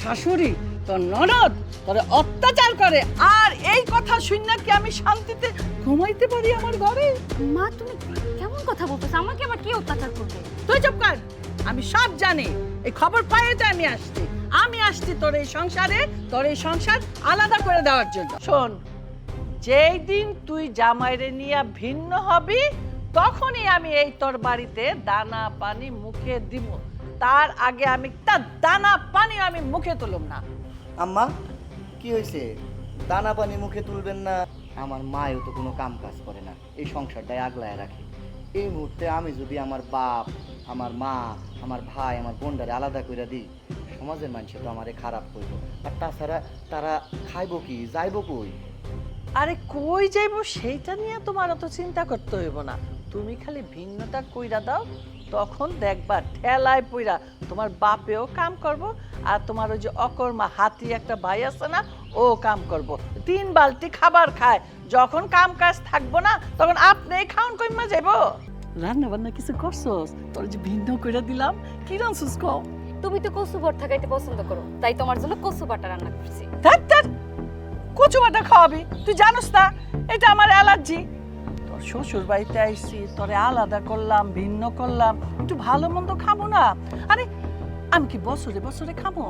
শাশুড়ি তোর ননদ তোর অত্যাচার করে, আর এই কথা শুনে কি আমি শান্তিতে ঘুমাইতে পারি আমার ঘরে? মা তুমি কেমন কথা বলতেছো? আমাকে আবার কি অত্যাচার করবে? তুই চুপ কর, আমি সব জানি। এই খবর পাইয়ে তো আমি আসছি তোর এই সংসারে, তোর এই সংসার আলাদা করে দেওয়ার জন্য। শোন, যেই দিন তুই জামাইরে নিয়ে ভিন্ন হবি তখনই আমি এই তোর বাড়িতে দানা পানি মুখে দিব, তার আগে আমি একটা দানা পানি আমি মুখে তুলব না। আম্মা কি হয়েছে? দানা পানি মুখে তুলবেন না? আমার মায়ও তো কোনো কাম কাজ করে না, এই সংসারটাই আগলায় রাখে। এই মুহূর্তে আমি যদি আমার বাপ, আমার মা, আমার ভাই, আমার বোনটারে আলাদা করে দিই, সমাজের মানুষ তো আমারে খারাপ করবো। আর তাছাড়া তারা খাইবো কি, যাইবো কই? আরে কই যাইব সেইটা নিয়ে তোমার অত চিন্তা করতে হইব না। তুমি খালি ভিন্নতা কইরা দাও, তখন দেখবা ঠেলায় পইরা তোমার বাপেও কাম করব, আর তোমার ওই যে অকর্মা হাতি একটা ভাই আছে না, ও কাম করব। 3 বালতি খাবার খায়, যখন কাম কাজ থাকবো না তখন আপনি খাওন কইমা যাইব। রান্না বান্না কিছু করছস? তোর যে ভিন্ন কইরা দিলাম, কি রানছস কও? তুমি তো কচু ভর্তা খাইতে পছন্দ করো, তাই তোমার জন্য কচু বাটা রান্না করছি। ধ্যাৎ, কচু বাটা খাওয়াবি? তুই জানোস না এটা আমার অ্যালার্জি। তোর শ্বশুর বাড়িতে আইসি, তোরে আলাদা করলাম, ভিন্ন করলাম, একটু ভালো মন্দ খাবো না? আরে আমি কি বছরে বছরে খাবো?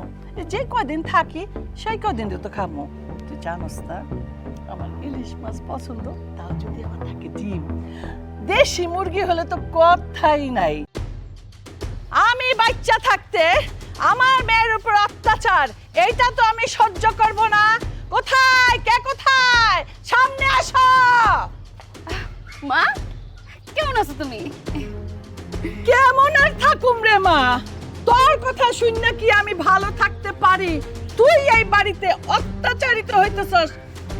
যে কয়দিন থাকি সেই কয়দিন তো খাবো। তুই জানোস না আমার ইলিশ মাছ পছন্দ, তাও যদি আমার থাকে ডিম। দেশি মুরগি হলে তো কথাই নাই। আমি বাচ্চা থাকতে আমার মেয়ের উপর অত্যাচার, এইটা তো আমি সহ্য করব না। কোথায় কে কোথায়? সামনে আসো। মা কেমন আছো তুমি? কেমন আর থাকুম রে মা, তোর কথা শুনে কি আমি ভালো থাকতে পারি? তুই এই বাড়িতে অত্যাচারিত হইতেছস,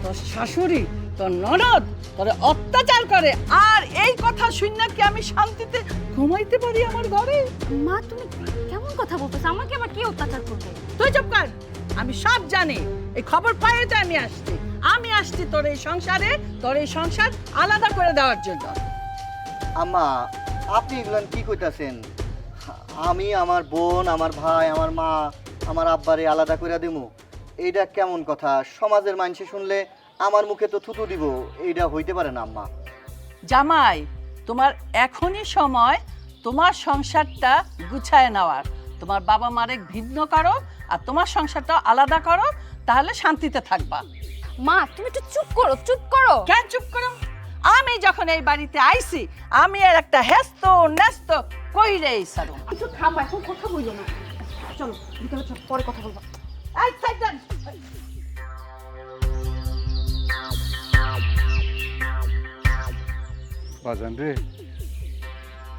তোর শাশুড়ি তোর ননদ তোর অত্যাচার করে, আর এই কথা শুনে কি আমি শান্তিতে ঘুমাইতে পারি আমার ঘরে? মা তুমি কেমন কথা বলতেছো? আমাকে আবার কি অত্যাচার করবে? তুই চুপ কর, আমি সব জানি। এই খবর পাইয়ে তো আমি আসছি তোর এই সংসারে, তোর এই সংসার আলাদা করে দেওয়ার জন্য। আম্মা আপনি এগুলান কি কইতাছেন? আমি আমার বোন, আমার ভাই, আমার মা, আমার আব্বারে আলাদা করে দেবো? এইটা কেমন কথা? সমাজের মানুষে শুনলে আমার মুখে তো থুতু দিব, এইটা হইতে পারে না আম্মা। জামাই, তোমার এখনই সময় তোমার সংসারটা গুছায় নেওয়ার। তোমার বাবা মারে ভিন্ন করো আর তোমার সংসারটা আলাদা করো, তাহলে শান্তিতে থাকবা। মা তুমি একটু চুপ করো, চুপ করো। কেন চুপ করো? আমি যখন এই বাড়িতে আইছি আমি এর একটা হেস্ত নেস্ত কইরেই সারো। একটু থামো, এখন কথা বইলো না। চলো ভিতরে চলো, পরে কথা বলবো। এই সাইডান। বাজান রে,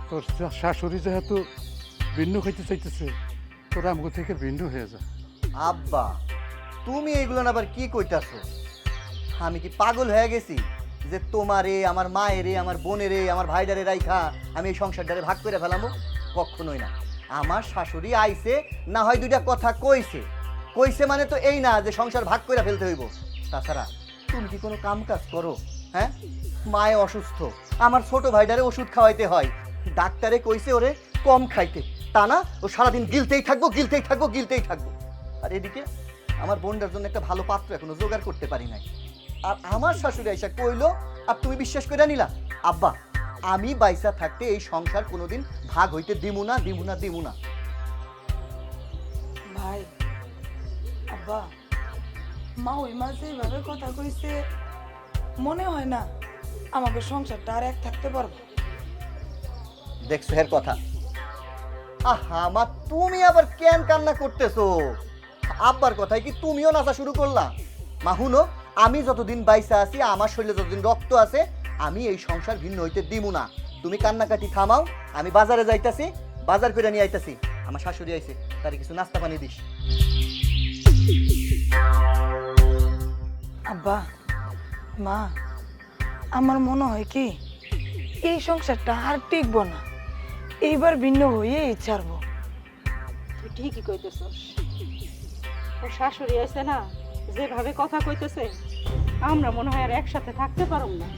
তোর শাশুড়ি যেহেতু ভিন্ন খাইতে চাইতেছে, তোর আমগো থেকে ভিন্ন হয়ে যা। আব্বা তুমি এগুলান আবার কি কইতাছো? আমি কি পাগল হয়ে গেছি যে তোমারে, আমার মায়েরে, আমার বোনেরে, আমার ভাইডারে রাইখা আমি এই সংসারটারে ভাগ করে ফেলামো? কখনোই না। আমার শাশুড়ি আইছে, না হয় দুইটা কথা কইছে। কইছে মানে তো এই না যে সংসার ভাগ করে ফেলতে হইব। তাছাড়া তুমি কি কোনো কাম কাজ করো? হ্যাঁ, মায়ে অসুস্থ, আমার ছোট ভাইডারে ওষুধ খাওয়াইতে হয়, ডাক্তারে কইছে ওরে কম খাইতে, তা না ও সারাদিন গিলতেই থাকবো, গিলতেই থাকবো, গিলতেই থাকবো। আর এদিকে আমার বোনটার জন্য একটা ভালো পাত্র এখনো জোগাড় করতে পারি নাই। আর আমার শাশুড়ি আইসা কইলো, আর তুমি বিশ্বাস করে নিলা? আব্বা আমি বাইসা থাকতে এই সংসার কোনোদিন ভাগ হইতে দিমু না, দিমু না, দিমু না। ভাই, আব্বা, মা ওই মাঝে এইভাবে কথা কইছে, মনে হয় না আমাকে সংসারটা আর এক থাকতে পারবো। দেখছো এর কথা? আহা মা, তুমি আবার কেন কান্না করতেছো? আব্বার কথাই কি তুমিও নাচা শুরু করলা? মা হুনো, আমি যতদিন বাইসা আছি, আমার শরীরে যতদিন রক্ত আছে, আমি এই সংসার ভিন্ন হইতে দিমু না। তুমি কান্নাকাটি থামাও, আমি বাজারে যাইতাছি, বাজার করে নিয়ে আইতাছি। আমার শাশুড়ি আইছে, তারে কিছু নাস্তা পানি দিস। আব্বা, মা, আমার মনে হয় কি এই সংসারটা আর টিকবো না, এইবার ভিন্ন হয়েই ছাড়বো। তুই ঠিকই কইতেছস। ওর শাশুড়ি আছে না, যেভাবে কথা কইতেছে, আমরা মনে হয় আর একসাথে থাকতে পারব না।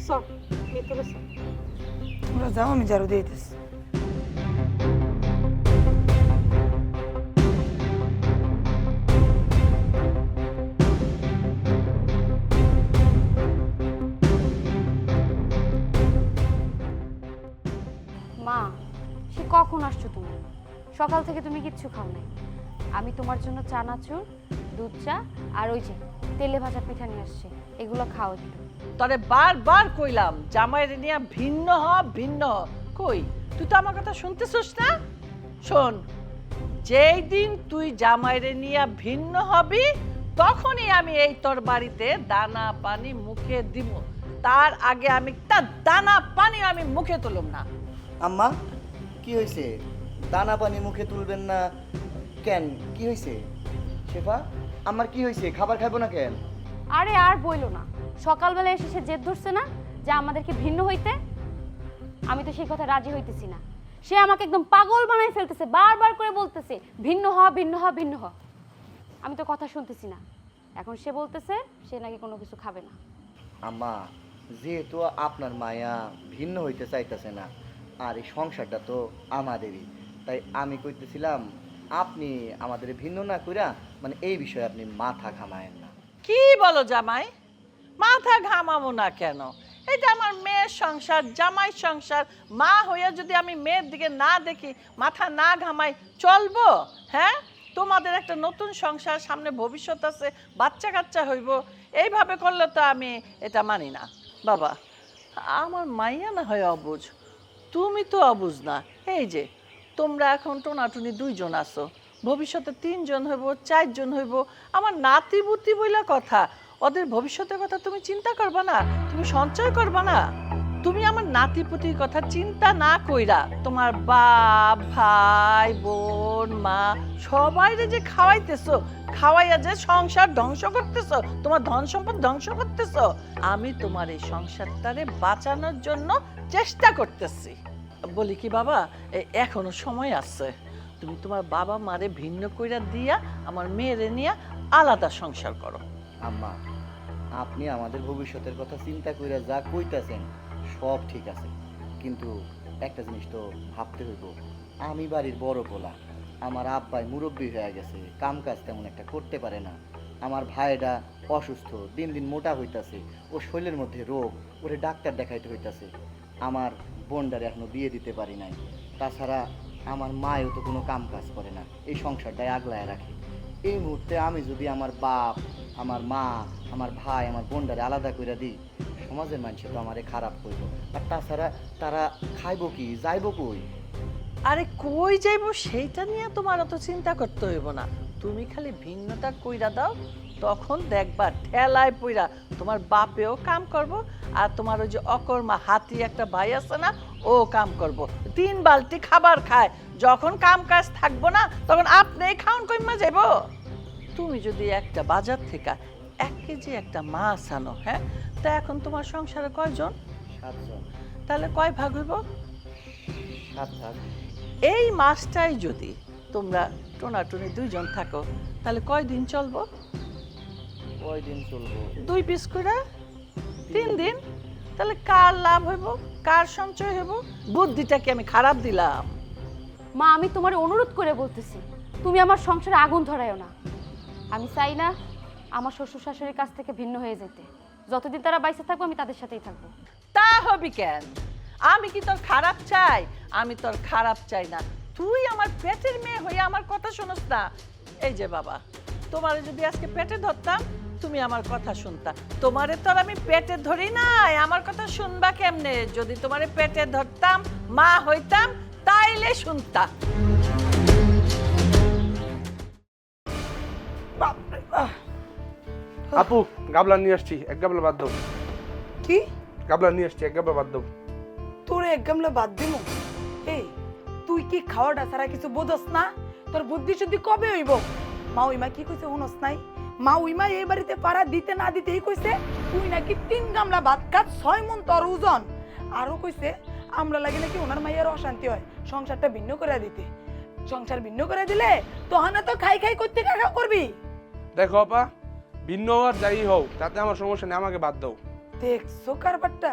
চল ভিতরে চল। তোমরা যাও, আমি ঝাড়ু দিয়ে দিতেছি। সকাল থেকে তুমি কিচ্ছু খাও নাই। আমি তোমার জন্য চানাচুর, দুধ চা আর ওই যে তেলে ভাজা পিঠা নিয়ে আসছি, এগুলো খাও একটু। তরে বারবার কইলাম জামাইয়ের নিয়ে ভিন্ন হ ভিন্ন হ। কই তুই তো আমার কথা শুনতেছিস না? শোন, যেই দিন তুই জামাইরে নিয়ে ভিন্ন হবি তখনই আমি এই তোর বাড়িতে দানা পানি মুখে দিব। তার আগে আমি একটা দানা পানি আমি মুখে তুলব না। আম্মা কি হয়েছে? দানা পানি মুখে তুলবেন না কেন? কি হয়েছে শেফা? আমার কি হয়েছে? খাবার খাবো না কেন? আরে আর বইলো না, সকালবেলা এসে সে জেদ ধরছে না যে আমাদেরকে ভিন্ন হইতে। আমি তো সেই কথা রাজি হইতেছি না। সে আমাকে একদম পাগল বানাই ফেলতেছে, বারবার করে বলতেছে ভিন্ন হ ভিন্ন হ ভিন্ন হ। আমি তো কথা শুনতেছি না। এখন সে বলতেছে সে নাকি কোনো কিছু খাবে না। আম্মা যেহেতু আপনার মায়া ভিন্ন হইতে চাইতেছে না, আর এই সংসারটা তো আমাদেরই, তাই আমি কইতেছিলাম আপনি আমাদের ভিন্ন না কইরা মানে এই বিষয়ে আপনি মাথা ঘামায়েন না। কি বলো জামাই? মাথা ঘামাবো না কেন? এটা আমার মেয়ের সংসার, জামাই সংসার। মা হইয়া যদি আমি মেয়ের দিকে না দেখি, মাথা না ঘামাই, চলবো? হ্যাঁ, তোমাদের একটা নতুন সংসার, সামনে ভবিষ্যৎ আছে, বাচ্চা কাচ্চা হইব, এইভাবে করলে তো আমি এটা মানি না। বাবা, আমার মাইয়া না হয় অবুঝ, তুমি তো অবুঝ না। এই যে তোমরা এখন টোনাটুনি 2 জন আছো, ভবিষ্যতে 3 জন হইব, 4 জন হইব। আমার নাতি বুতি বইলা কথা, ওদের ভবিষ্যতের কথা তুমি চিন্তা করবা না? তুমি সঞ্চয় করবা না? তুমি আমার নাতিপুতির কথা চিন্তা না কইরা তোমার বাপ, ভাই, বোন, মা সবাইরে যে খাওয়াইতেছো, খাওয়াইয়া যে সংসার ধ্বংস করতেছো, তোমার ধন সম্পদ ধ্বংস করতেছো। আমি তোমার এই সংসারটারে বাঁচানোর জন্য চেষ্টা করতেছি। বলি কি বাবা, এখনো সময় আছে। তুমি তোমার বাবা মারে ভিন্ন কইরা দিয়া আমার মেয়েরে নিয়ে আলাদা সংসার করো। আম্মা আপনি আমাদের ভবিষ্যতের কথা চিন্তা কইরা যা কইতাছেন সব ঠিক আছে, কিন্তু একটা জিনিস তো ভাবতে হইব, আমি বাড়ির বড় পোলা, আমার আব্বাই মুরব্বী হয়ে গেছে, কাম কাজ তেমন একটা করতে পারে না। আমার ভাইটা অসুস্থ, দিন দিন মোটা হইতাছে, ওর শরীরের মধ্যে রোগ, ওরে ডাক্তার দেখাইতে হইতাছে। আমার বোনটারে এখনো বিয়ে দিতে পারি নাই। তাছাড়া আমার মায়ও তো কোনো কাম কাজ করে না, এই সংসারটাই আগলায় রাখে। এই মুহূর্তে আমি যদি আমার বাপ, আমার মা, আমার ভাই, আমার বোনটারে আলাদা করে দিই, সমাজের মানুষে তো আমারে খারাপ করব। আর তাছাড়া তারা খাইবো কি, যাইবো কই? আরে কই যাইবো সেইটা নিয়ে তোমার অত চিন্তা করতে হইব না। তুমি খালি ভিন্নটা কইরা দাও, তখন দেখবা ঠেলায় পইরা তোমার বাপেও কাম করব, আর তোমার ওই যে অকর্মা হাতি একটা ভাই আছে না, ও কাম করব। 3 বালতি খাবার খায়, যখন কাম কাজ থাকবো না তখন আপনি খাওন কইমা যাইব। তুমি যদি একটা বাজার থেকে 1 কেজি একটা মাছ আনো, হ্যাঁ, তা এখন তোমার সংসারে কয়জন? 7 জন। তাহলে কয় ভাগ হইব? 7 ভাগ। এই মাছটাই যদি তোমরা টোনাটুনি 2 জন থাকো, তাহলে কয়দিন চলবো? কয়দিন চলবো? 2 পিস করে 3 দিন। তাহলে কার লাভ হইব, কার সঞ্চয় হইব? বুদ্ধিটা কি আমি খারাপ দিলাম? মা, আমি তোমার অনুরোধ করে বলতেছি, তুমি আমার সংসারে আগুন ধরায়ও না। আমি চাই না আমার শ্বশুর শাশুড়ির কাছ থেকে ভিন্ন হয়ে যেতে। যতদিন তারা বাইসে থাকবো আমি তাদের সাথেই থাকবো। তা হবি কেন? আমি কি তোর খারাপ চাই? আমি তোর খারাপ চাই না। তুই আমার পেটের মেয়ে হয়ে আমার কথা শুনস না। এই যে বাবা, তোমারে যদি আজকে পেটে ধরতাম, তুমি আমার কথা শুনতা। তোমারে তো আর আমি পেটে ধরি নাই, আমার কথা শুনবা কেমনে? যদি তোমারে পেটে ধরতাম, মা হইতাম, তাইলে শুনতা। আপু গাবলা নিয়ে আসছি, 1 গাবলা বাদ দাও। কি? গাবলা নিয়ে আসছি, 1 গাবলা বাদ দাও। তোরে এক গামলা বাদ দিমু? এই তুই কি খাওয়াটা ছাড়া কিছু বোঝস না? তোর বুদ্ধি শুদ্ধি কবে হইব? মা ওইমা কি কইছে শুনস নাই? মা ওইমা এই বাড়িতে পাড়া দিতে না দিতেই কইছে তুই নাকি 3 গামলা ভাত খাস, 6 মণ তোর ওজন। আরো কইছে আমরা লাগে নাকি ওনার মাইয়ার অশান্তি হয়, সংসারটা ভিন্ন করে দিতে। সংসার ভিন্ন করে দিলে তোহানা তো খাই খাই করতে কাকা করবি। দেখো আপা, ভিন্ন হওয়ার যাই হোক তাতে আমার সমস্যা নেই, আমাকে বাদ দাও। দেখছো কারবারটা?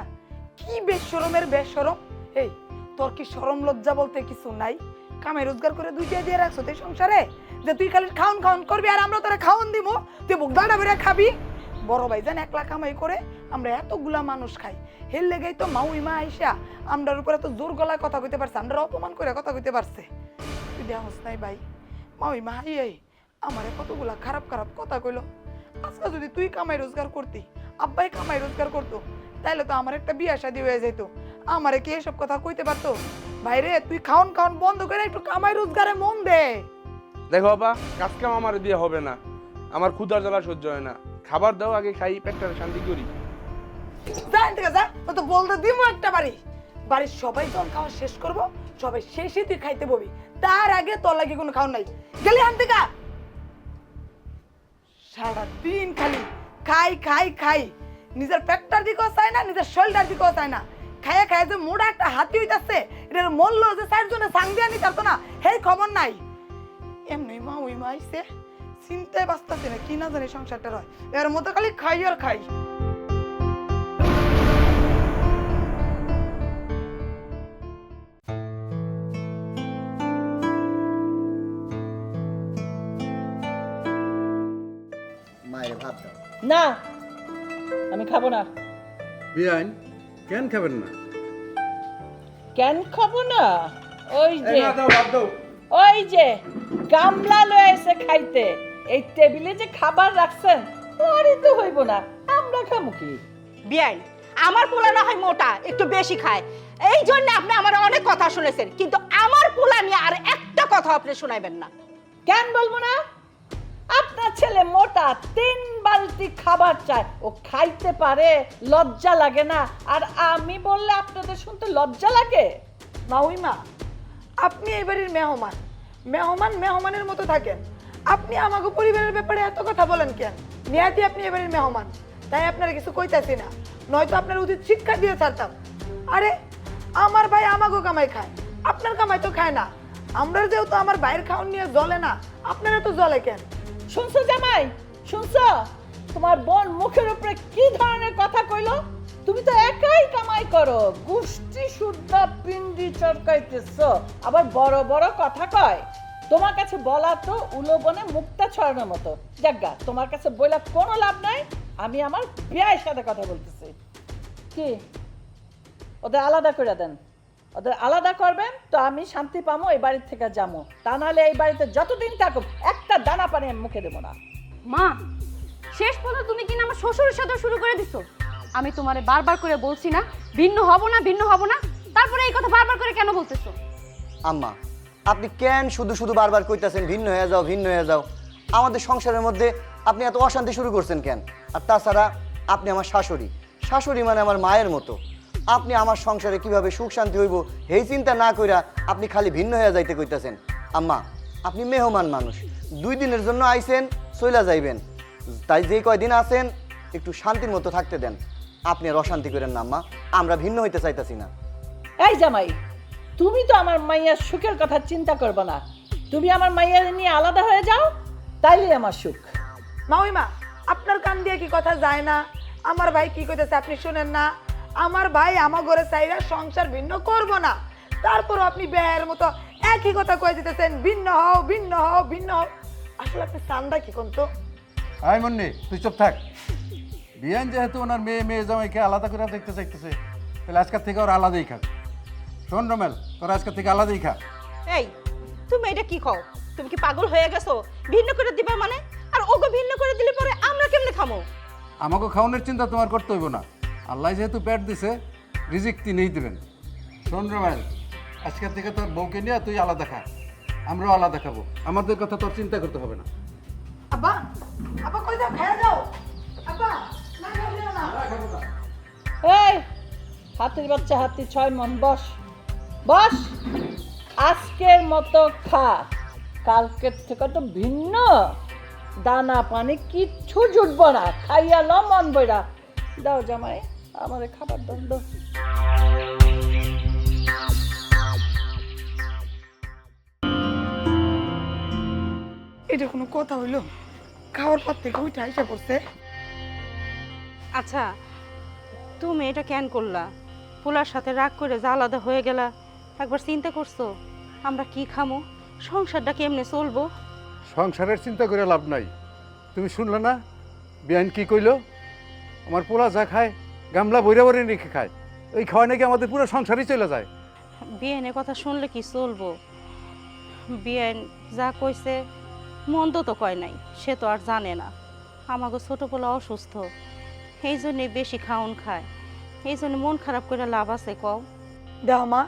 কি বেশরমের বেশরম! এই তোর কি শরম লজ্জা বলতে কিছু নাই? কামে রোজগার করে 2 টাকা দিয়ে রাখছো তুই সংসারে, যে তুই খালি খাওন খাওন করবি আর আমরা তোরা খাওন দিব, তুই বুক দাঁড়া বেড়ে খাবি। বড় ভাইজান 1 লাখ কামাই করে আমরা এতগুলা মানুষ খাই, হের লেগেই তো মাউ ইমা আইসা আমরার উপরে তো জোর গলায় কথা কইতে পারছে, আমরা অপমান করে কথা কইতে পারছে। তুই তুই দেহস নাই ভাই মাউই মা এই আমারে কতগুলা খারাপ খারাপ কথা কইলো। আজকে যদি তুই কামাই রোজগার করতি, আব্বাই কামাই রোজগার করতো, তাইলে তো আমার একটা বিয়া শাদী হয়ে যেত। আমারে কি এসব কথা কইতে পারতো? ভাইরে তুই খাওন খাওন বন্ধ করে একটু কামাই রোজগারে মন দে। দেখো বাবা, কাজ কাম আমার দিয়ে হবে না, আমার ক্ষুধার জ্বালা সহ্য হয় না। খাবার দাও, আগে খাই, পেটটা শান্তি করি। যা এখান থেকে যা, তো বলতে দিমু একটা বাড়ি। বাড়ির সবাই যখন খাওয়া শেষ করব, সবাই শেষে তুই খাইতে ববি, তার আগে তোর লাগে কোনো খাওয়া নাই। গেলি আন থেকে। সারাদিন খালি খাই খাই খাই, নিজের পেটটার দিকেও চায় না, নিজের শরীরটার দিকেও চায় না। খাইয়া খাইয়া যে মোড়া একটা হাতি হইতাছে, এটার মূল্য যে 4 জনে সাং দিয়া নিতে পারতো না, সেই খবর নাই। এমনি মা ওই মা আইসে চিন্তায় বাঁচতেছে না, কি না জানি সংসারটা হয়, এর মতো খালি খাই আর খাই। মায়ের ভাত দাও। না, আমি খাবো না। বিয়াইন কেন খাবেন না? কেন খাবো না? ওই যে দাও, ভাত দাও। ওই যে গামলা লয়ে এসে খাইতে, এই টেবিলে যে খাবার রাখছেন ওরই তো হইব না, আমরা খাবো কি? বিয়াই, আমার পোলা না হয় মোটা, একটু বেশি খায়, এই জন্য আপনি আমার অনেক কথা শুনেছেন, কিন্তু আমার পোলা নিয়ে আর একটা কথা আপনি শুনাইবেন না। কেন বলবো না? আপনার ছেলে মোটা, 3 বালতি খাবার চায়, ও খাইতে পারে, লজ্জা লাগে না? আর আমি বললে আপনাদের শুনতে লজ্জা লাগে? মাউই মা, আপনি এই বাড়ির মেহমান, মেহমান মেহমানের মতো থাকেন। আপনি আমাকে পরিবারের ব্যাপারে এত কথা বলেন কেন? নিহাতি আপনি এই বাড়ির মেহমান, তাই আপনারা কিছু কইতাছি না, নয়তো আপনার উচিত শিক্ষা দিয়ে ছাড়তাম। আরে আমার ভাই আমাকে কামাই খায়, আপনার কামাই তো খায় না। আমরা যেহেতু আমার ভাইয়ের খাওয়ান নিয়ে জ্বলে না, আপনারা তো জ্বলে কেন? শুনছো জামাই, শুনছো? তোমার বোন মুখের উপরে কি ধরনের কথা কইলো? তুমি তো একাই কামাই করো, গুষ্টি শুদ্ধা পিন্ডি চরকাইতেছো, আবার বড় বড় কথা কয়। তোমার কাছে বলা তো উলোবনে মুক্তা ছড়ানোর মতো। জাগা, তোমার কাছে বইলা কোনো লাভ নাই, আমি আমার বিয়ের সাথে কথা বলতেছি। কি ওদের আলাদা করে দেন? ওদের আলাদা করবেন তো আমি শান্তি পাবো, এই বাড়ির থেকে যাবো। তা নাহলে এই বাড়িতে যতদিন থাকুক একটা দানা পানি আমি মুখে দেবো না। মা, শেষ পর্যন্ত তুমি কিনা আমার শ্বশুরের সাথে শুরু করে দিছো। আমি তোমারে বারবার করে বলছি না ভিন্ন হব না, ভিন্ন হব না, তারপরে এই কথা বারবার করে কেন বলতেছো? আম্মা, আপনি কেন শুধু শুধু বারবার কইতাছেন ভিন্ন হয়ে যাও, ভিন্ন হয়ে যাও? আমাদের সংসারের মধ্যে আপনি এত অশান্তি শুরু করছেন কেন? আর তাছাড়া আপনি আমার শাশুড়ি, শাশুড়ি মানে আমার মায়ের মতো। আপনি আমার সংসারে কিভাবে সুখ শান্তি হইব এই চিন্তা না কইরা আপনি খালি ভিন্ন হয়ে যাইতে কইতাছেন। আম্মা, আপনি মেহমান মানুষ, 2 দিনের জন্য আইছেন, চইলা যাইবেন, তাই যে কয়দিন আছেন একটু শান্তির মতো থাকতে দেন। আপনি আর অশান্তি করেন না আম্মা, আমরা ভিন্ন হইতে চাইতাছি না। এই জামাই, তুমি তো আমার মাইয়ার সুখের কথা চিন্তা করবে না, তুমি আমার মাইয়ার নিয়ে আলাদা হয়ে যাও, তাইলে আমার সুখ। মাউই মা, আপনার কান দিয়ে কি কথা যায় না? আমার ভাই কি কইতেছে আপনি শুনেন না? আমার ভাই আমার ঘরে চাইরা সংসার ভিন্ন করব না, তারপর আপনি বেয়ের মতো একই কথা কয়ে দিতেছেন ভিন্ন হও, ভিন্ন হও, ভিন্ন হও। আসলে আপনি চান্দা কি কোন তো? আয় মুন্নি, তুই চুপ থাক। বিয়ান যেহেতু ওনার মেয়ে জামাইকে আলাদা করে দেখতে চাইতেছে, তাহলে আজকের থেকে ওরা আলাদাই খাক। শোন রমেল, তোরা আজকের থেকে আলাদাই খা। এই তুমি এটা কি খাও? তুমি কি পাগল হয়ে গেছো? ভিন্ন করে দিবা মানে? আর ওকে ভিন্ন করে দিলে পরে আমরা কেমনে খামো? আমাকে খাওয়ানোর চিন্তা তোমার করতে হইব না, আল্লাহ যেহেতু পেট দিছে, রিজিক তিনিই দেবেন। শোন রমেল, আজকের থেকে তোর বউকে নিয়ে তুই আলাদা খা, আমরাও আলাদা খাবো, আমাদের কথা তোর চিন্তা করতে হবে না। আব্বা, আব্বা কই যাও? খায়া যাও আব্বা, না খাইও না। এই হাতির বাচ্চা, হাতি 6 মন, বস বস, আজকের মতো খা, কালকের থেকে তো ভিন্ন, দানা পানি কিচ্ছু জুটবো না, খাইয়া ল মন বইরা। দাও জামাই, আমাদের খাবার দণ্ড। এটা কোনো কথা হইলো? খাওয়ার পর থেকে উঠে আইসা পড়ছে। আচ্ছা, তুমি এটা কেন করলা? পোলার সাথে রাগ করে যা আলাদা হয়ে গেলা, একবার চিন্তা করছো আমরা কি খামো, সংসারটা কেমনে চলবো? সংসারের চিন্তা করে লাভ নাই। তুমি শুনলে না বিয়ান কি কইলো? আমার পোলা যা খায় গামলা বইরা বইরা রেখে খায়, ওই খাওয়া নাকি আমাদের পুরো সংসারই চলে যায়। বিয়েনের কথা শুনলে কি চলবো? বিয়েন যা কইছে মন্দ তো কয় নাই, সে তো আর জানে না আমাকে ছোট পোলা অসুস্থ, এই জন্যে বেশি খাওন খায়, এই জন্য মন খারাপ করে লাভ আছে কও? দেখো মা,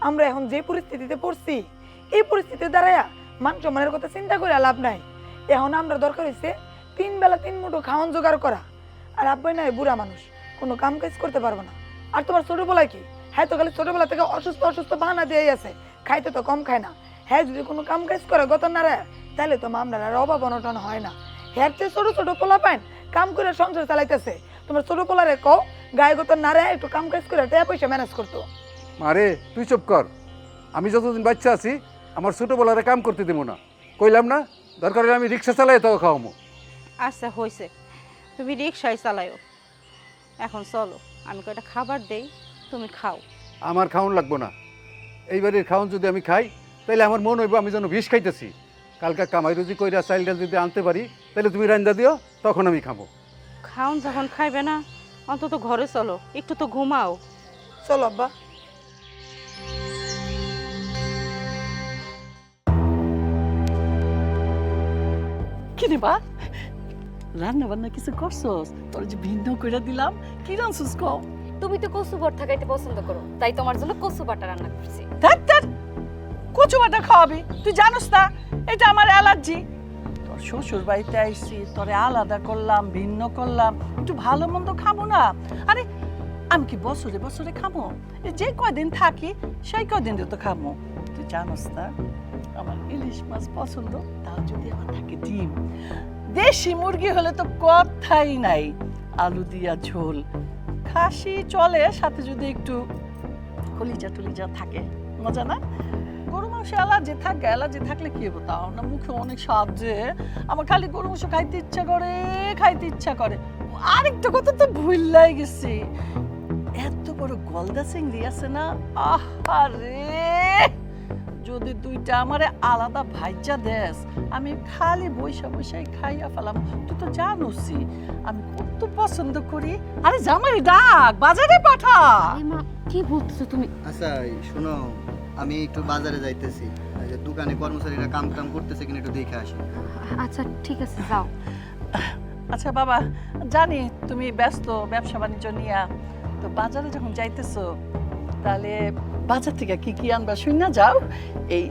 আমরা এখন যে পরিস্থিতিতে পড়ছি এই পরিস্থিতিতে দাঁড়ায়া মান সম্মানের কথা চিন্তা করে লাভ নাই। এখন আমরা দরকার হয়েছে 3 বেলা 3 মুঠো খাওয়ান জোগাড় করা। আর আব্বাই নাই বুড়া মানুষ, কোনো কাম কাজ করতে পারবো না। আর তোমার ছোটবেলায় কি, হ্যাঁ তো খালি ছোটবেলা থেকে অসুস্থ অসুস্থ বাহানা দিয়েই আছে, খাইতে তো কম খায় না। হ্যাঁ যদি কোনো কাম কাজ করে গত নাড়ায় তাহলে তো মামলার আর অভাব অনটন হয় না। হ্যাঁ চেয়ে ছোট ছোট পোলা পাইন কাম করে সংসার চালাইতেছে, তোমার ছোট পোলারে কও গায়ে গত নাড়ায় একটু কাম কাজ করে টাকা পয়সা ম্যানেজ করতো। মারে তুই চুপ কর, আমি যতদিন বাচ্চা আছি আমার ছোটোবেলারে কাম করতে দেবো না, কইলাম না? দরকার হলে আমি রিক্সা চালাই তো খাওয়ামো। আচ্ছা হয়েছে, তুমি রিক্সায় চালায়ও। এখন চলো আমি কয়টা খাবার দেই, তুমি খাও। আমার খাওন লাগবো না, এইবারের খাওন যদি আমি খাই তাহলে আমার মন হইব আমি যেন বিষ খাইতেছি। কালকে কামাই রুজি কইরা চাইলটা যদি আনতে পারি তাহলে তুমি রান্দা দিও, তখন আমি খাবো। খাওন যখন খাইবে না অন্তত ঘরে চলো, একটু তো ঘুমাও। চলো আব্বা। কি রে বা, রান্না বান্না কিছু করছস? তোর যে ভিন্ন করে দিলাম, কি রান্নছস কও? তুমি তো কচু ভর্তা খাইতে পছন্দ করো, তাই তোমার জন্য কচু বাটা রান্না করছি। ধ্যাৎ, কচু বাটা খাওয়াবি? তুই জানোস না এটা আমার অ্যালার্জি। তোর শ্বশুর বাড়িতে আইসি, তোরে আলাদা করলাম, ভিন্ন করলাম, একটু ভালো মন্দ খাবো না? আরে আমি কি বছরে বছরে খাবো? যে কয়দিন থাকি সেই কয়দিন তো খাবো। তুই জানোস না আমার ইলিশ মাছ পছন্দ, তাও যদি আমার থাকে ডিম। দেশি মুরগি হলে তো কথাই নাই, আলু দিয়া ঝোল। খাসি চলে, সাথে যদি একটু কলিজা টলিজা থাকে, মজা না? গরু মাংস অ্যালার্জি থাকে, অ্যালার্জি থাকলে কি হবো? তাও না মুখে অনেক স্বাদ, যে আমার খালি গরু মাংস খাইতে ইচ্ছা করে, খাইতে ইচ্ছা করে। আরেকটা কথা তো ভুললাই গেছি, এত বড় গলদা চিংড়ি আছে না, আহারে যদি দুইটা আমারে আলাদা ভাইজা দেস, আমি খালি বৈশা বৈশাই খাইয়া ফেলাম। তুই তো জানোসই আমি কত পছন্দ করি। আরে জামাই ডাক, বাজারে পাঠা। মা কি বলতেছো তুমি? আচ্ছা শোনো, আমি একটু বাজারে যাইতেছি, এই যে দোকানে কর্মচারীরা কাম টাম করতেছে কিনা একটু দেখে আসি। আচ্ছা ঠিক আছে, যাও। আচ্ছা বাবা, জানি তুমি ব্যস্ত ব্যবসা বাণিজ্য নিয়ে, তো বাজারে যখন যাইতেছো তাহলে বাজার থেকে কি কি আনবা শুনে যাও। এই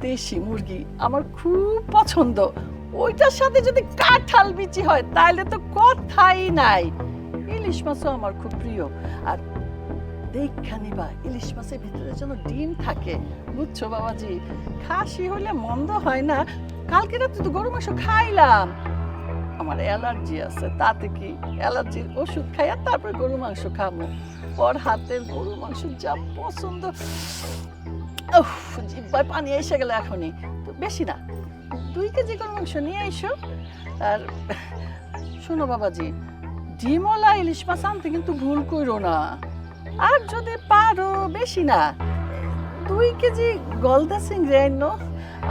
দেশি মুরগি আমার খুব পছন্দ, ওইটার সাথে যদি কাঁঠাল বিচি হয় তাহলে তো কথাই নাই। ইলিশ মাছও আমার খুব প্রিয়। আর দেখা নিবা ইলিশ মাছের ভিতরে যেন ডিম থাকে, বুঝছো বাবাজি? খাসি হলে মন্দ হয় না। কালকে রাতে তো গরু মাংস খাইলাম, আমার অ্যালার্জি আছে, তাতে কি অ্যালার্জির ওষুধ খাইয়া তারপর গরু মাংস খাবো। ওর হাতের গরু মাংস যা পছন্দ, জিহ্বায় পানি এসে গেল এখনই। তো বেশি না, 2 কেজি গরু মাংস নিয়ে এসো। আর শোনো বাবাজি, ডিমওয়ালা ইলিশ মাছ আনতে কিন্তু ভুল করো না। আর যদি পারো বেশি না, 2 কেজি গলদা চিংড়ি আনো,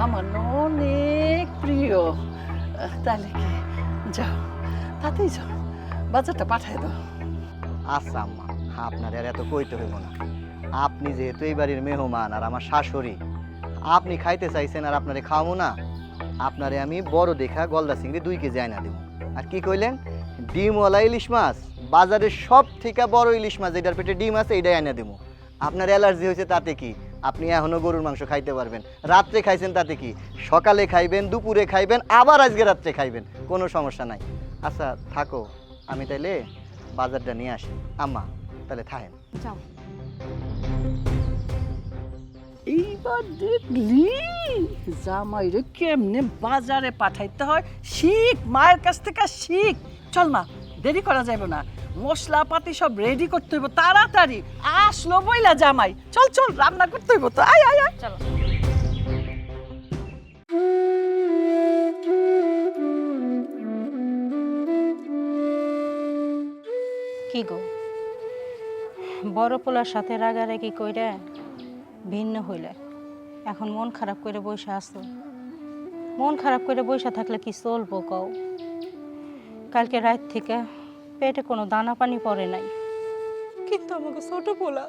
আমার অনেক প্রিয়। তাহলে কি যাও, তাতেই যাও, বাজারটা পাঠাই দাও। আচ্ছা আম্মা, আপনার আর এত কইতে হইব না। আপনি যেহেতু এই বাড়ির মেহমান আর আমার শাশুড়ি, আপনি খাইতে চাইছেন আর আপনারে খাওয়াবো না? আপনারে আমি বড় দেখা গলদা চিংড়ি 2 কেজি আইনা দেবো। আর কি কইলেন? ডিমওয়ালা ইলিশ মাছ, বাজারের সব থেকে বড় ইলিশ মাছ, এটার পেটে ডিম আছে, এটাই আইনা দেবো। আপনার অ্যালার্জি হয়েছে তাতে কি? আপনি এখনো গরুর মাংস খাইতে পারবেন। রাত্রে খাইছেন তাতে কি? সকালে খাইবেন, দুপুরে খাইবেন, আবার আজকে রাত্রে খাইবেন, কোনো সমস্যা নাই। আচ্ছা থাকো, আমি তাইলে বাজারটা নিয়ে আসি। আম্মা তাহলে থাকেন। যাও। এইবার দেখলি জামাইরে কেমনে বাজারে পাঠাইতে হয়, শিখ, মায়ের কাছ থেকে শিখ। চল মা, দেরি করা যাবে না, মশলা পাতি সব রেডি করতে হইব তাড়াতাড়ি। আসলো বইলা জামাই, চল চল রান্না করতে হইব তো, আয় আয় আয়। চলো। কি গো, বড় পোলার সাথে রাগারাগি কইরা ভিন্ন হইলে এখন মন খারাপ করে বসে আসো? মন খারাপ করে বসে থাকলে কি চলবো কও? কালকে রাত থেকে পেটে কোনো দানা পানি পড়ে নাই, কিন্তু আমাকে ছোট পোলা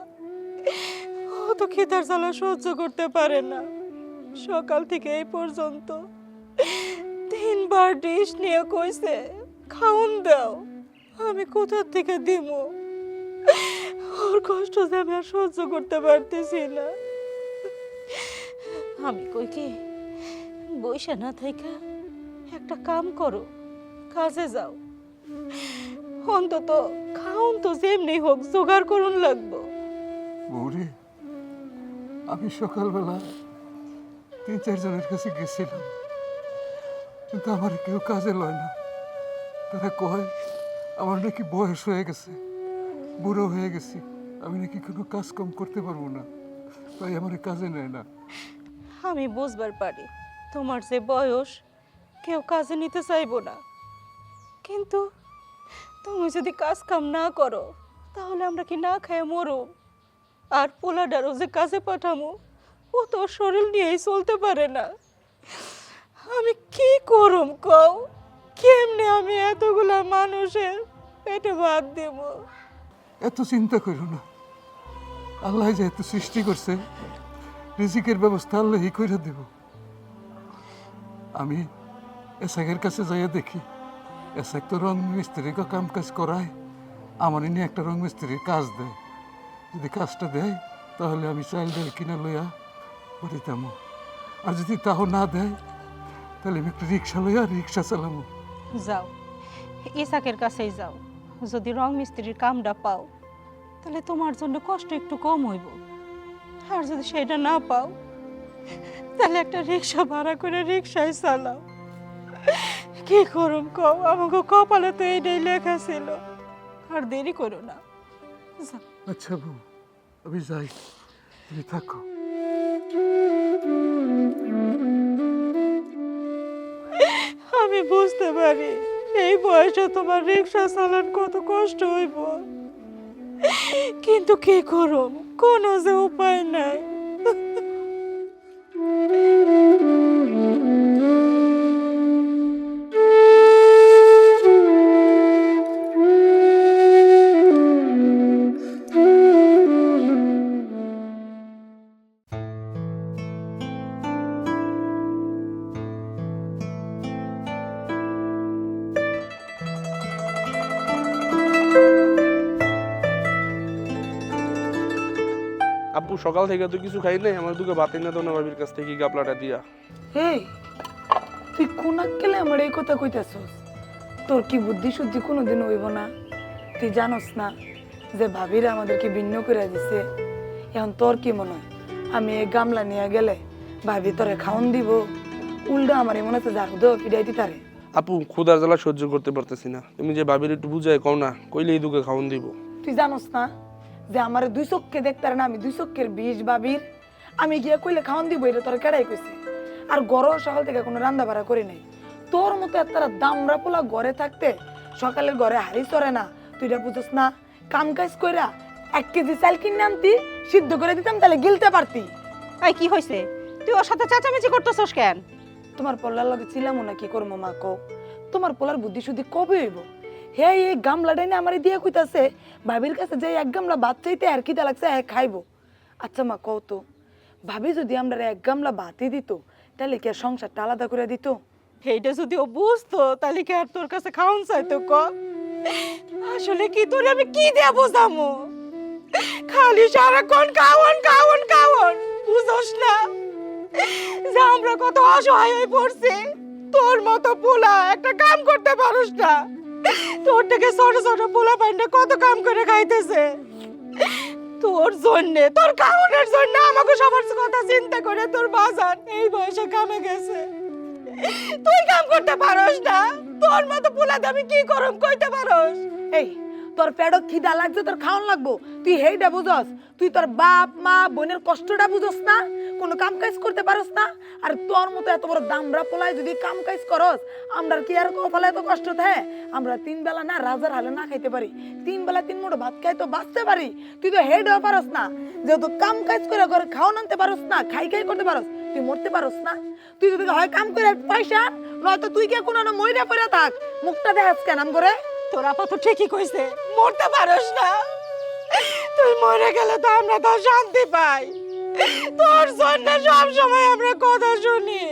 ও তো খিদার জ্বালা সহ্য করতে পারে না। সকাল থেকে এই পর্যন্ত 3বার ডিশ নিয়ে কইছে খাওন দাও, আমি কোথা থেকে দিব? ওর কষ্ট যে আমি আর সহ্য করতে পারতেছি না। আমি কই কি, বইসা না থাইকা একটা কাম করো, কাজে যাও, অন্তত খাওন তো যেমনি হোক জোগাড় করুন লাগবো। বৌরে, আমি সকালবেলা 3-4 জনের কাছে গেছিলাম, কিন্তু আমার কেউ কাজে লয় না। তারা কয় আমার নাকি বয়স হয়ে গেছে, বুড়ো হয়ে গেছি, আমি নাকি কোনো কাজ কম করতে পারবো না, তাই আমার কাজে নেয় না। আমি বুঝবার পারি তোমার যে বয়স, কেউ কাজে নিতে চাইবো না, কিন্তু তুমি যদি কাজ কাম না করো তাহলে আমরা কি না খায় মরো? আর পোলাডারও যে কাজে পাঠামো, ও তো শরীর নিয়েই চলতে পারে না। আমি কি করুম কও? কেমনে আমি এতগুলা মানুষের পেটে ভাত দেব? এত চিন্তা করো না, আল্লাহ যেহেতু সৃষ্টি করছে, রিজিকের ব্যবস্থা আল্লাহই করে দেব। আমি এসাকের কাছে যাইয়া দেখি, এসাক তো রং মিস্ত্রিকে কাম কাজ করায়, আমার নিয়ে একটা রং মিস্ত্রির কাজ দেয়। যদি কাজটা দেয় তাহলে আমি চাল ডাল কিনা লইয়া বাড়িতাম, আর যদি তাও না দেয় তাহলে আমি একটা রিক্সা লইয়া রিক্সা চালামো। যাও, ইসাকের কাছেই যাও, যদি রং মিস্ত্রির কামটা পাও তাহলে তোমার জন্য কষ্ট একটু কম হইব। আর যদি সেটা না পাও তাহলে একটা রিক্সা ভাড়া করে রিক্সায় চালাও। কি করুম কও, আমাকে কপালে তো এইটাই লেখা ছিল। আর দেরি করো না, যাও। আচ্ছা বউ, আমি যাই, তুমি থাকো। আমি বুঝতে পারি এই বয়সে তোমার রিক্সা চালান কত কষ্ট হইব, কিন্তু কি করুম, কোনো যে উপায় নাই। আপু সকাল থেকে তো কিছু খাই নাই, আমার দুকে ভাত এনে দাও না ভাবির কাছ থেকে গাপলাটা দিয়া। এই তুই কোন আক্কেলে আমার এই কথা কইতাছস? তোর কি বুদ্ধি শুদ্ধি কোনোদিন হইব না? তুই জানোস না যে ভাবিরা আমাদেরকে ভিন্ন করে দিছে? এখন তোর কি মনে হয় আমি এই গামলা নিয়ে গেলে ভাবি তোরে খাওন দিব? উল্টা আমার মনে হচ্ছে ঝাড়ু দেওয়া ফিরাই দিতারে। আপু ক্ষুধার জ্বালা সহ্য করতে পারতেছি না, তুমি যে ভাবির একটু বুঝাই কও না, কইলেই দুকে খাওন দিব। তুই জানোস না যে আমার 2 চোখকে দেখতারে না, আমি 2 চোখের 20 ভাবির, আমি গিয়ে কইলে খাওন দিব এটা তোর কেডাই কইছে? আর গরম সকাল থেকে কোনো রান্না বাড়া করি নাই। তোর মতো এতটা দামরা পোলা ঘরে থাকতে সকালের ঘরে হাড়ি চড়ে না, তুই এটা বুঝছ না? কাম কাজ কইরা 1 কেজি চাল কিনে আনতি, সিদ্ধ করে দিতাম, তাহলে গিলতে পারতি। এই কি হয়েছে? তুই ওর সাথে চেঁচামেচি করতেছস কেন? তোমার পোলার লগে ছিলাম না, কি করবো মা কও? তোমার পোলার বুদ্ধি শুদ্ধি কবে হইব? হে এই গামলাটাই না আমার দিয়ে কইতাছে ভাবির কাছে যে 1 গামলা ভাত চাইতে আর কিটা লাগছে খাইবো। আচ্ছা মা কও তো, ভাবি যদি আমরা 1 গামলা ভাতই দিত তাহলে কি আর সংসারটা আলাদা করে দিত? এইটা যদি ও বুঝতো তাহলে কি আর তোর কাছে খাওন চাইতো? ক আসলে কি তোর আমি কি দিয়ে বোঝামো? খালি সারাক্ষণ খাওন খাওন খাওন, বুঝোস না যে আমরা কত অসহায় হয়ে পড়ছি? তোর মতো পোলা একটা কাম করতে পারোস না, তোর থেকে ছোট ছোট পোলা পাইন্ডে কত কাম করে খাইতেছে। তোর জন্যে, তোর খাওয়ানোর জন্য আমাকে সবার কথা চিন্তা করে তোর বাজার এই বয়সে কামে গেছে। তুই কাম করতে পারোস না? তোর মতো পোলা আমি কি করম কইতে পারোস? এই তোর পেটত খিদা লাগছে, তোর খাওন লাগবো, তুই হেইটা বুঝস? তুই তোর বাপ মা বোনের কষ্টটা বুঝস না? কোনো কাম কাজ করতে পারস না? আর তোর মতো এত বড় দামরা পোলায় যদি কাম কাজ করস, আমরা কি আর কপালে এত কষ্ট থাকে? আমরা 3 বেলা না রাজার হালে না খাইতে পারি, 3 বেলা 3 মুঠো ভাত খাই তো বাঁচতে পারি। তুই তো হেইটাও পারস না, যেহেতু কাম কাজ করে ঘরে খাওয়ান আনতে পারস না, খাই করতে পারস, তুই মরতে পারস না? তুই যদি হয় কাম করে পয়সা, নয়তো তুই কে কোনো মইরা পড়ে থাক, মুখটা দেখাস কেন আম করে? তোর আপা তো ঠিকই কইছে, মরতে পারোস না। তুই মরে গেলে তো আমরা তো শান্তি পাই। তোর জন্য সব সময় আমরা কথা শুনি,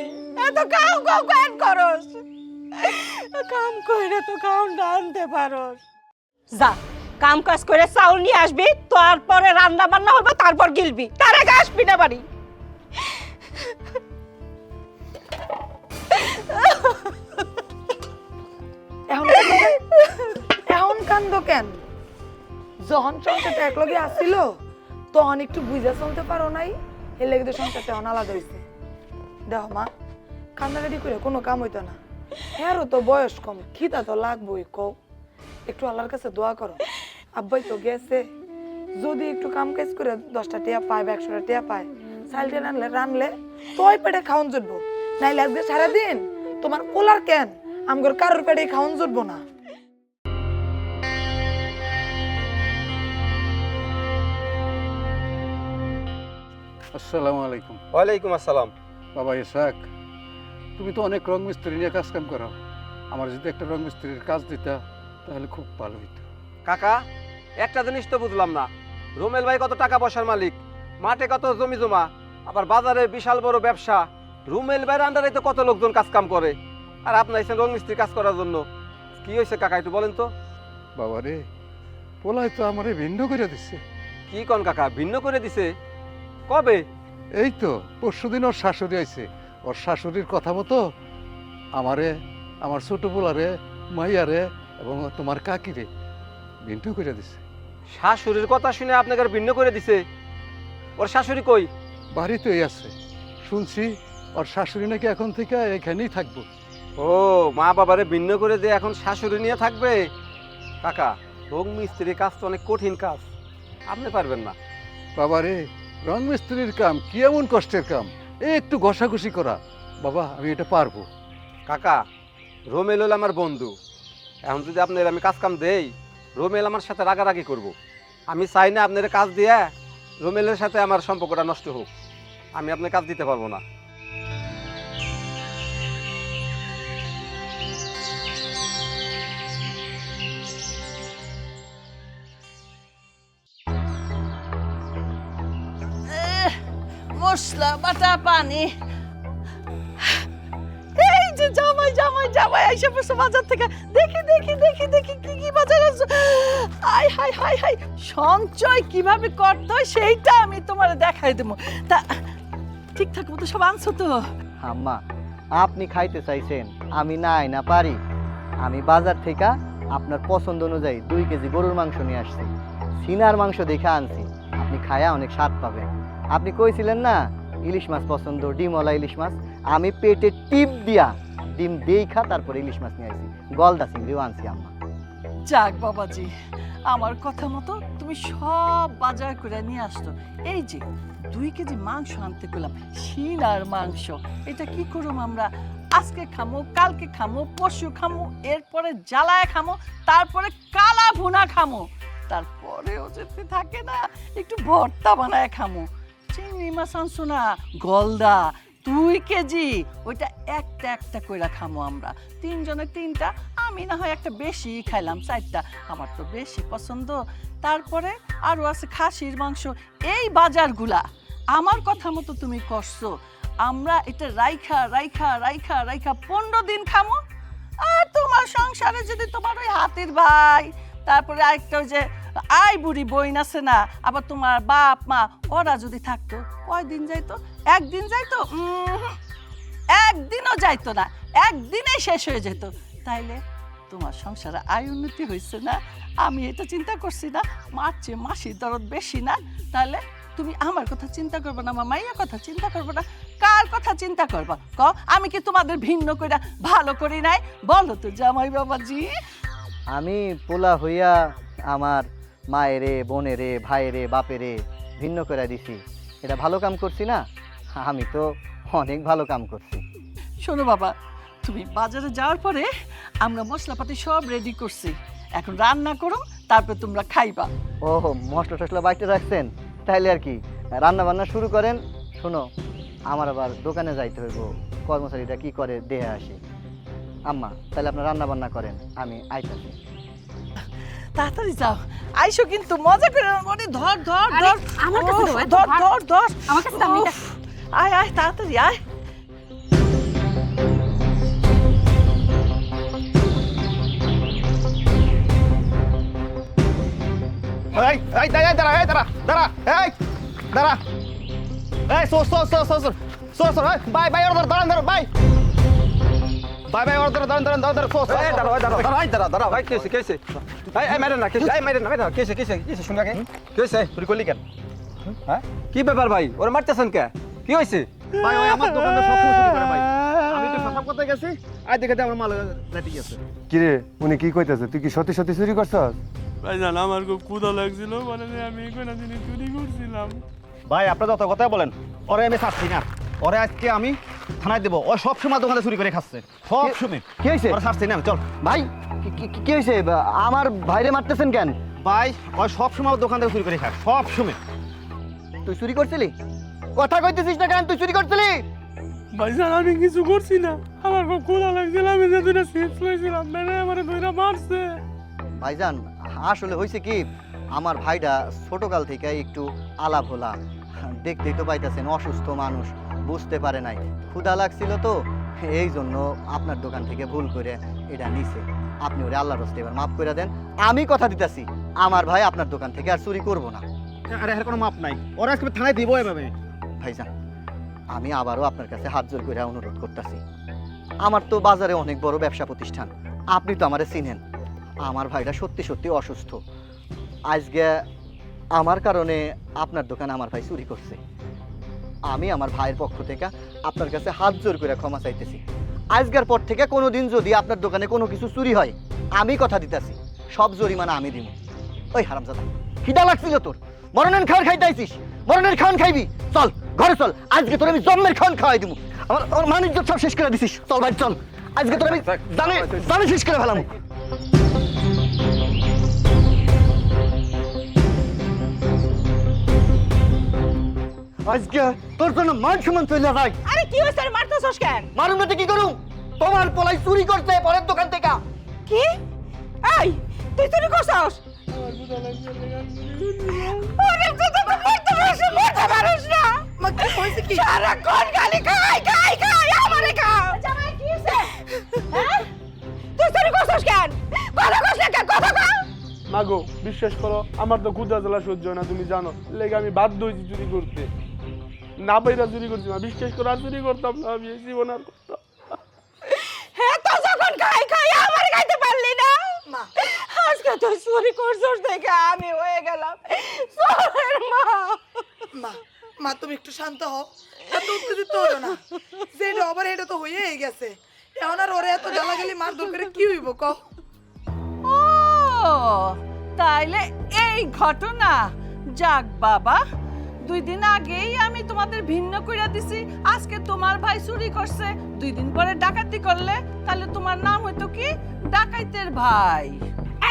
এত কাম কাম কেন করস? কাম কইরে তো খাওনটা আনতে পারস। যা কাম কাজ করে চাউল নিয়ে আসবি, তারপরে রান্না বান্না হবে, তারপর গিলবি, তার আগে আসবি না বাড়ি। এখন কান্দ কেন? যখন সংসারটা একলগে আসছিল তখন একটু বুঝা চলতে পারো নাই, এর লেগে তো সংসারটা এখন আলাদা হয়েছে। দেখো মা, কান্দাকাটি করে কোনো কাম হইতো না। হ্যাঁ তো বয়স কম, খিদা তো লাগবোই, কও একটু আল্লাহর কাছে দোয়া করো। আব্বাই তো গেছে, যদি একটু কাম কাজ করে 10টা টিয়া পায় বা 100টা টিয়া পায়, চালটা রানলে তোই পেটে খাওন জুটবো, নাইলে আজকে সারাদিন তোমার কোলার কেন আমগর কারোর পেটে খাওন জুটবো না। আসসালামু আলাইকুম। ওয়ালাইকুম আসসালাম। বাবা ইসাক, তুমি তো অনেক রং মিস্ত্রি নিয়ে কাজ কাম করো, আমার যদি একটা রং মিস্ত্রির কাজ দিতা তাহলে খুব ভালো হইতো। কাকা, একটা জিনিস তো বুঝলাম না, রুমেল ভাই কত টাকা পয়সার মালিক, মাঠে কত জমি জমা, আবার বাজারে বিশাল বড় ব্যবসা, রুমেল ভাইয়ের আন্ডারে তো কত লোকজন কাজ কাম করে, আর আপনি এসেছেন রং মিস্ত্রি কাজ করার জন্য। কি হয়েছে কাকা, একটু বলেন তো। বাবা রে, পোলাই তো আমারে ভিন্ন করে দিচ্ছে। কি কন কাকা, ভিন্ন করে দিছে? কবে? এই তো পরশুদিন ওর শাশুড়ি আইছে, ওর শাশুড়ির কথা মতো আমারে, আমার ছোট পোলারে, মাইয়ারে এবং তোমার কাকিরে ভিন্ন করে দিছে। শাশুড়ির কথা শুনে আপনাকে আর ভিন্ন করে দিছে? ওর শাশুড়ি কই? বাড়িতেই আছে, শুনছি ওর শাশুড়ি নাকি এখন থেকে এখানেই থাকবো। ও, মা বাবারে ভিন্ন করে দিয়ে এখন শাশুড়ি নিয়ে থাকবে? কাকা, রং মিস্ত্রি কাজ তো অনেক কঠিন কাজ, আপনি পারবেন না। বাবারে, রং মিস্ত্রির কাম কি এমন কষ্টের কাম, এই একটু ঘষাঘষি করা। বাবা, আমি এটা পারবো। কাকা, রোমেল হল আমার বন্ধু, এখন যদি আপনার আমি কাজ কাম দেই, রোমেল আমার সাথে রাগারাগি করব। আমি চাই না আপনার কাজ দিয়ে রোমেলের সাথে আমার সম্পর্কটা নষ্ট হোক, আমি আপনার কাজ দিতে পারবো না। মশলা বাটা পানি, এই যে জামাই জামাই জামাই আইসা পড়ছে বাজার থেকে। দেখি দেখি দেখি দেখি কি কি বাজার আছে। আই হাই হাই হাই, সঞ্চয় কিভাবে করতে হয় সেইটা আমি তোমার দেখাই দেবো। তা ঠিকঠাক মতো সব আনছো তো? আম্মা, আপনি খাইতে চাইছেন, আমি না পারি। আমি বাজার থেকে আপনার পছন্দ অনুযায়ী 2 কেজি গরুর মাংস নিয়ে আসছি, সিনার মাংস দেখে আনছি, আপনি খায়া অনেক স্বাদ পাবেন। আপনি কইছিলেন না ইলিশ মাছ পছন্দ, ডিমওয়ালা ইলিশ মাছ, আমি পেটে টিপ দিয়া ডিম দেইখা তারপর ইলিশ মাছ নিয়ে আসছি, গলদা চিংড়িও আনছি আম্মা। যাক বাবাজি, আমার কথা মতো তুমি সব বাজার করে নিয়ে আসতো। এই যে 2 কেজি মাংস আনতে গেলাম, সিনার মাংস, এটা কি করুম আমরা? আজকে খামো, কালকে খামো, পরশু খামো, এরপরে জ্বালায় খামো, তারপরে কালা ভুনা খামো, তারপরেও যেতে থাকে না একটু ভর্তা বানায় খামো। চিংড়ি মাছ আনছো না, গলদা 2 কেজি, ওইটা একটা একটা করে খামো আমরা, 3 জনের 3টা, আমি না হয় একটা বেশি খাইলাম, 4টা, আমার তো বেশি পছন্দ। তারপরে আরও আছে খাসির মাংস। এই বাজারগুলা আমার কথা মতো তুমি করছো, আমরা এটা রাইখা রাইখা রাইখা রাইখা 15 দিন খামো। আর তোমার সংসারে যদি তোমার ওই হাতের ভাই, তারপরে আরেকটা ওই যে আই বুড়ি বইন আছে না, আবার তোমার বাপ মা, ওরা যদি থাকতো, কয়দিন যাইতো? একদিন যাইতো? একদিনও যাইতো না, একদিনেই শেষ হয়ে যেত। তাইলে তোমার সংসারে আয় উন্নতি হয়েছে না? আমি এটা চিন্তা করছি না, মার চেয়ে মাসির দরদ বেশি না? তাহলে তুমি আমার কথা চিন্তা করবে না, আমার মাইয়ার কথা চিন্তা করবে না, কার কথা চিন্তা করবা? আমি কি তোমাদের ভিন্ন করে ভালো করি নাই? বলো তো জামাই বাবাজি। আমি পোলা হইয়া আমার মায়েরে, বোনেরে, ভাইয়েরে, বাপেরে ভিন্ন করে দিছি, এটা ভালো কাম করছি না? আমি তো অনেক ভালো কাম করছি। শোনো বাবা, তুমি বাজারে যাওয়ার পরে আমরা মশলাপাতি সব রেডি করছি, এখন রান্না করো, তারপর তোমরা খাইবা। ও, মশলা টসলা বাইতে রাখছেন, তাইলে আর কি রান্না বান্না শুরু করেন। শোনো, আমার আবার দোকানে যাইতে হইব, কর্মচারীরা কি করে দেখে আসি। আম্মা, তাহলে আপনার রান্না বান্না করেন, আমি আইতাছি। তাড়াতাড়ি যাও আইসো কিন্তু মজা করে মানে ধর ধর আরে, ধর আমার কাছে দাও, এত ধর ভার। ধর ধর আমার কাছে দাও, আমি এটা- উফ, আয় আয় তাড়াতাড়ি আয় এই এই দাঁড়া দাঁড়া এই দাঁড়া দাঁড়া এই দাঁড়া এই সোর সোর সোর সোর সোর সোর এই বাই বাই অর্ডার দাঁড়ান দাঁড়ান বাই বাই বাই অর্ডার দাঁড়ান দাঁড়ান দাঁড়ান সোর সোর এই দাঁড়াও দাঁড়াও দাঁড়াও এই দাঁড়াও দাঁড়াও ভাই কেসে কেসে এই মেরেন না কেসে এই মেরেন না মেরেন কেসে কেসে কেসে শুনগা কে কেসে তুই করলি কেন হ্যাঁ কি ব্যাপার ভাই ওরে মারতেছেন কে কি হইছে ভাই ওই আমার দোকানে সব সময় চুরি করে ভাই আমি তো সব করতে গেছি আর দেখে আমার মাল লাটি গেছে কিরে উনি কি কইতাছে তুই কি সত্যি সত্যি চুরি করছস ভাইজান আমার খুব ক্ষুধা লাগছিল মানে আমি কোনো জিনিস চুরি করছিলাম। ভাই আপনারা যত কথা বলেন ওরে আমি ছাড়ছি না ওরে আজকে আমি থানায় দেবো ও সব সময় দোকানে চুরি করে খাচ্ছে সব সময় কি হয়েছে ওরে ছাড়ছি না আমি চল ভাই কি হয়েছে আমার ভাইরে মারতেছেন কেন ভাই ও সব সময় দোকান থেকে চুরি করে খায় সব সময় তুই চুরি করছিলি কথা কইতেছিস না কেন তুই চুরি করছিলি ভাইজান আমি কিছু করছি না, আমার খুব ক্ষুধা লাগছিল, আমি যে দুইটা চিপস লইছিলাম মেরে আমার দুইটা মারছে। ভাইজান আসলে হয়েছে কি আমার ভাইটা ছোটকাল থেকে একটু আলাপ হলা দেখতেই তো পাইতেছেন অসুস্থ মানুষ বুঝতে পারে নাই ক্ষুধা লাগছিল তো এই জন্য আপনার দোকান থেকে ভুল করে এটা নিছে আপনি ওরে আল্লাহর রাস্তায় এবার মাফ করে দেন আমি কথা দিতেছি আমার ভাই আপনার দোকান থেকে আর চুরি করব না আরে এর কোনো মাপ নাই ওরা আজকে থানায় দিব এভাবে ভাইজান আমি আবারও আপনার কাছে হাত জোর করে অনুরোধ করতেছি আমার তো বাজারে অনেক বড় ব্যবসা প্রতিষ্ঠান আপনি তো আমারে চিনেন আমার ভাইটা সত্যি সত্যি অসুস্থ আজকে আমার কারণে আপনার দোকানে আমার ভাই চুরি করছে আমি আমার ভাইয়ের পক্ষ থেকে আপনার কাছে হাত জোর করে ক্ষমা চাইতেছি আজকের পর থেকে কোনো দিন যদি আপনার দোকানে কোনো কিছু চুরি হয় আমি কথা দিতেছি সব জরিমানা আমি দিব ওই হারামজাদা খিদা লাগছিল তোর মরণের খাওয়ার খাইতে আইছিস মরণের খাওয়ান খাইবি চল ঘরে চল আজকে তোর আমি জন্মের খাওয়ান খাওয়াই দিব আমার আমার মানিজ্য সব শেষ করে দিছিস চল ভাই চল আজকে তোর আমি জানে জানে শেষ করে ফেলাম আজকে তোর জন্য মান সম্মান চলে যায় আরে কি হইছে রে মারতেছস কেন মারুন না তো কি করুম তোমার পলাই চুরি করতে পরের দোকান থেকে কি এই তুই চুরি করছস আরে তুই তো মারতে পারিস না মা কি হয়েছে কি সারা কোন গালি খাই খাই খাই আমারে খাও জামাই কি হইছে হ্যাঁ তুই চুরি করছস কেন কথা কস না কেন কথা কও মাগো বিশ্বাস করো আমার তো ক্ষুধা জ্বালা সহ্য হয় না, তুমি জানো লেগে আমি বাধ্য হয়েছি চুরি করতে, না পাইরা চুরি করছি না, বিশ্বাস করো আর চুরি করতাম না, আমি এই জীবন আর করতাম। হ্যাঁ তো যখন খাই খাই আমারে খাইতে পারলি না মা আজকে তুই চুরি করছস দেখে আমি হয়ে গেলাম সোহের মা মা মা তুমি একটু শান্ত হও এত উত্তেজিত হও না যেটা আবার এটা তো হয়েই গেছে এখন আর ওরে এত গালাগালি মারধর করে কি হইব কও ও তাইলে এই ঘটনা যাক বাবা 2 দিন আগেই আমি তোমাদের ভিন্ন কইরা দিছি আজকে তোমার ভাই চুরি করছে 2 দিন পরে ডাকাতি করলে তাহলে তোমার নাম হইতো কি ডাকাইতের ভাই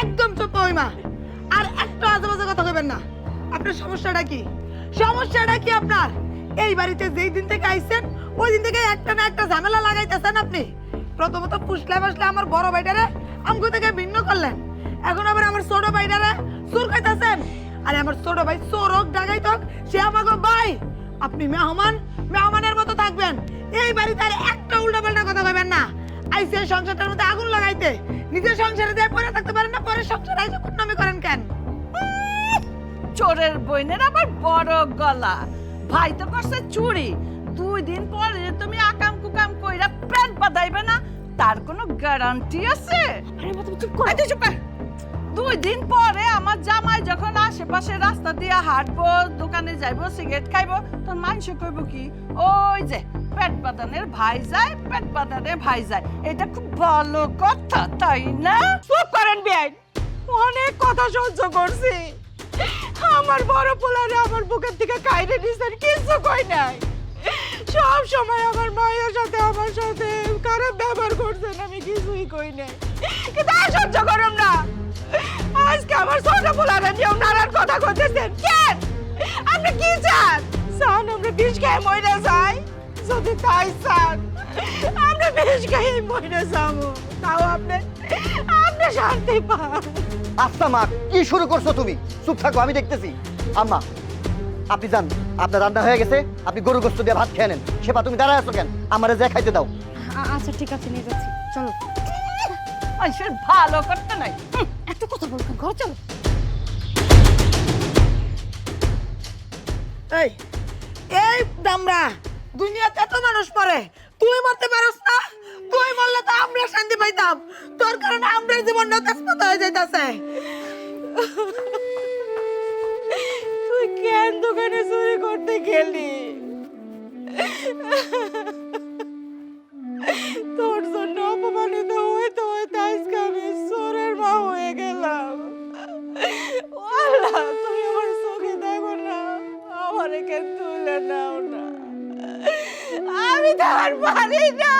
একদম চুপ হই মা আর একটা আজেবাজে কথা কইবেন না আপনার সমস্যাটা কি সমস্যাটা কি আপনার এই বাড়িতে যেই দিন থেকে আইছেন ওই দিন থেকে একটা না একটা ঝামেলা লাগাইতেছেন আপনি প্রথমত ফুসলে ফাসলে আমার বড় ভাইটারে আমগো থেকে ভিন্ন করলেন এখন আবার আমার ছোট ভাইটারে চোর কইতাছেন আরে আমার ছোট ভাই চোর হোক ডাকাইত হোক সে আমাগো ভাই আপনি মেহমানের মতো থাকবেন এই বাড়িতে আর একটা উল্টাপাল্টা কথা কইবেন না আইসে সংসারটার মধ্যে আগুন লাগাইতে নিজের সংসারে দিয়ে পড়ে থাকতে পারেন না পরে সংসারে আইসে কুটনামি করেন কেন চোরের বইনের আবার বড় গলা ভাই তো করছে চুরি 2 দিন পরে তুমি আকাম কুকাম কইরা প্রাণ বাঁধাইবে না তার কোনো গ্যারান্টি আছে আরে মা তুমি চুপ করো। আরে চুপ কর 2 দিন পরে আমার জামাই যখন আশেপাশে রাস্তা দিয়ে হাঁটবো দোকানে যাইবো সিগারেট খাইবো তোর মানুষ কইব কি ওই যে পেট বাদানের ভাই যায় পেট বাদানের ভাই যায় এটা খুব ভালো কথা তাই না চুপ করেন বেআইন অনেক কথা সহ্য করছি আমার বড় পোলারে আমার বুকের থেকে কাইরে দিছেন কিছু কই নাই সব সময় আমার মায়ের সাথে আমার সাথে খারাপ ব্যবহার করছেন আমি কিছুই কই নাই কিন্তু আর সহ্য করুম না আজকে আমার ছোট পোলারে নিয়ে নানান কথা কইতেছেন কেন আপনি কি চান আমরা বিষ খেয়ে মরে যাই যদি তাই চান আমরা বেশ গায়ে মরে যাবো, তাও আপনি শান্তি পান। আচ্ছা মা, কি শুরু করছো তুমি? চুপ থাকো, আমি দেখতেছি। আম্মা, আপনি যান, আপনার রান্না হয়ে গেছে, আপনি গরু গোস্ত দিয়ে ভাত খেয়ে নেন। সেবা, তুমি দাঁড়ায় আছো কেন? আমারে যা খাইতে দাও। আচ্ছা ঠিক আছে, নিয়ে যাচ্ছি, চলো। মানুষের ভালো করতে নাই। এত কথা বলছো, ঘর চলো। এই এই দামরা, দুনিয়াতে এত মানুষ মরে, তুই মরতে পারস না? তুই মরলে তো আমরা শান্তি পাইতাম, তোর কারণে আমরা জীবনটা তেজপাতা হয়ে যাইতাছে। তুই কেন দোকানে চুরি করতে গেলি? তোর জন্য অপমানিত হইতে হইতে আজকে আমি চোরের মা হয়ে গেলাম। আল্লাহ, তুমি আমার চোখে দেখো না, আমার একে তুলে নাও না, আমি তো আর পারি না।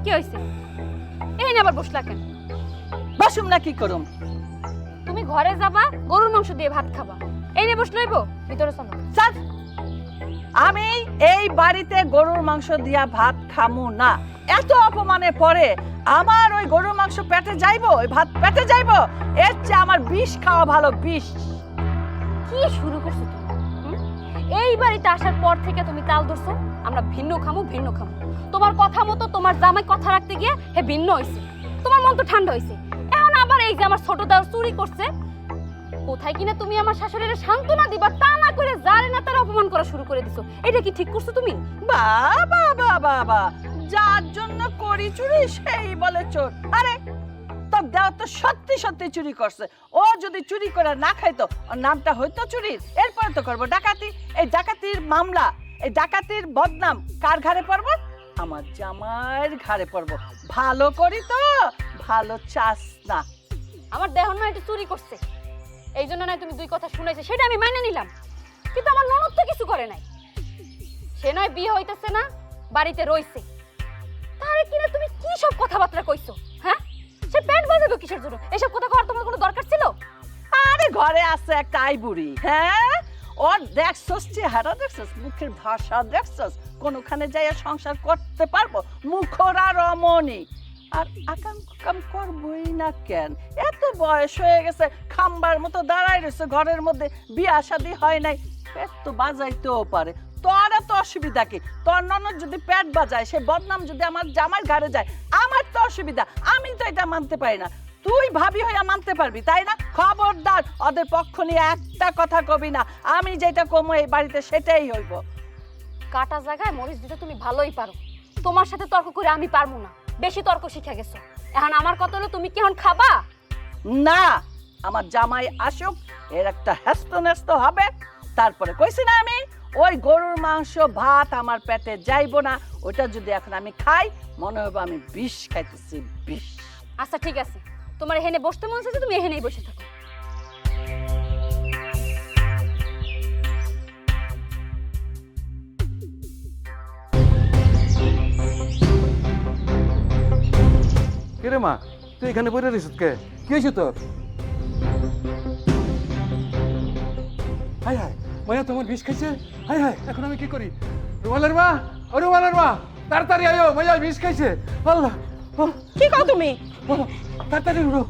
কি হয়েছে? এই না আবার বসলা কেন? বসুম না কি করুম? তুমি ঘরে যাবা, গরুর মাংস দিয়ে ভাত খাবা, এই নিয়ে বসলে হইব? ভিতরে চলো। চল, আমি এই বাড়িতে গরুর মাংস দিয়া ভাত খামু না। এত অপমানের পরে আমার ওই গরুর মাংস পেটে যাইবো, ওই ভাত পেটে যাইবো? এর চেয়ে আমার বিষ খাওয়া ভালো, বিষ। কি শুরু করছো তুমি? এই বাড়িতে আসার পর থেকে তুমি তাল ধরছো আমরা ভিন্ন খামু, ভিন্ন খামু। তোমার কথা মতো তোমার জামাই কথা রাখতে গিয়ে হে ভিন্ন হইছে, তোমার মন তো ঠান্ডা হইছে। এখন আবার এই যে আমার ছোট দাও চুরি করছে, কোথায় কিনা তুমি আমার শাশুড়ির সান্ত্বনা দিবা, তা না করে যারে না তারা অপমান করা শুরু করে দিছো। এটা কি ঠিক করছো তুমি? বাবা বাবা বাবা, যার জন্য করি চুরি সেই বলে চোর। আরে তোর দেওয়া তো সত্যি সত্যি চুরি করছে। ও যদি চুরি করে না খাইতো, ওর নামটা হইতো চুরির। এরপরে তো করবো ডাকাতি। এই ডাকাতির মামলা, এই ডাকাতির বদনাম কার ঘাড়ে পড়বো? আমার জামাইয়ের ঘাড়ে পড়বো। ভালো করি তো ভালো চাস না। আমার দেহ না এটা চুরি করছে, এই জন্য নয় তুমি দুই কথা শুনাইছে, সেটা আমি মাইনে নিলাম। কিন্তু আমার ননদ তো কিছু করে নাই। সে নয় বিয়ে হইতেছে না, বাড়িতে রইছে, তারে কিনা তুমি কি সব কথাবার্তা কইছো? হ্যাঁ, সে প্যান্ট বাজাবে কিসের জন্য? এসব কথা কওয়ার তোমার কোনো দরকার ছিল? আরে ঘরে আছে একটা আইবুড়ি, হ্যাঁ, ওর দেখছস চেহারা, দেখছস মুখের ভাষা, দেখছস কোনখানে যাইয়া সংসার করতে পারবো? মুখরা রমণী। আর আকাম কুকাম করবই না কেন? এত বয়স হয়ে গেছে, খাম্বার মতো দাঁড়ায় রয়েছে ঘরের মধ্যে, বিয়া শাদী হয় নাই, পেট তো বাজাইতেও পারে। তোর এত অসুবিধা কি? তোর ননদ যদি পেট বাজায়, সে বদনাম যদি আমার জামার ঘাড়ে যায়, আমার তো অসুবিধা। আমি তো এটা মানতে পারি না। তুই ভাবি হইয়া মানতে পারবি, তাই না? খবরদার ওদের পক্ষ নিয়ে একটা কথা কবি না। আমি যেটা কমো এই বাড়িতে সেটাই হইব। কাটা জায়গায় মরিচ দিতে তুমি ভালোই পারো, তোমার সাথে তর্ক করে আমি পারবো না। বেশি তর্ক শিখে গেছো। এখন আমার কথা হলো, তুমি কি এখন খাবা? না, আমার জামাই আসুক, এর একটা হ্যাস্ত ন্যাস্ত হবে, তারপরে কইছি না আমি ওই গরুর মাংস ভাত আমার পেটে যাইবো না। ওটা যদি এখন আমি খাই, মনে হবে আমি বিষ খাইতেছি, বিষ। আচ্ছা ঠিক আছে, তোমার এখানে বসতে মন চাইছে, তুমি এখানেই বসে থাকো। কিরে মা, তুই এখানে বসে রইছিস কে? কি হয়েছে তোর? হাই হাই, মায়া তোমার বিষ খাইছে? হাই হাই, এখন আমি কি করি? রুমালের মা, ও রুমালের মা, তাড়াতাড়ি আয়ো, মায়া বিষ খাইছে। আল্লাহ, কি কও তুমি? তাড়াতাড়ি উঠো,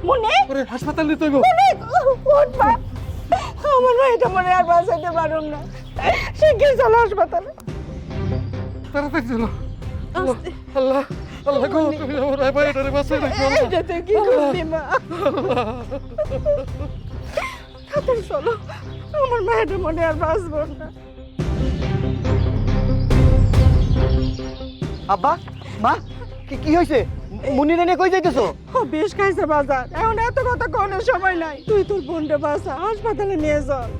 মনে ওরে হাসপাতাল নিতে হইব। উঠবা, আমার মেয়েটা মনে আর বাঁচাইতে পারুম না। শিগগির চলো হাসপাতালে। তাড়াতাড়ি চলো। আল্লাহ আল্লাহ আল্লাহ গো, তুমি আমার ভাইটারে বাঁচাই রাখো। এইটা তুই কি করবি মা? তাড়াতাড়ি চলো, আমার মেয়েটা মনে আর বাঁচবো না। আব্বা, মা, কি হয়েছে? মুন্নিরে নিয়ে কই যাইতেছো? ও বেশ খাইছে বাজার, এখন এত কথা কোনো সময় নাই। তুই তোর বোনটা বাঁচা, হাসপাতালে নিয়ে চল।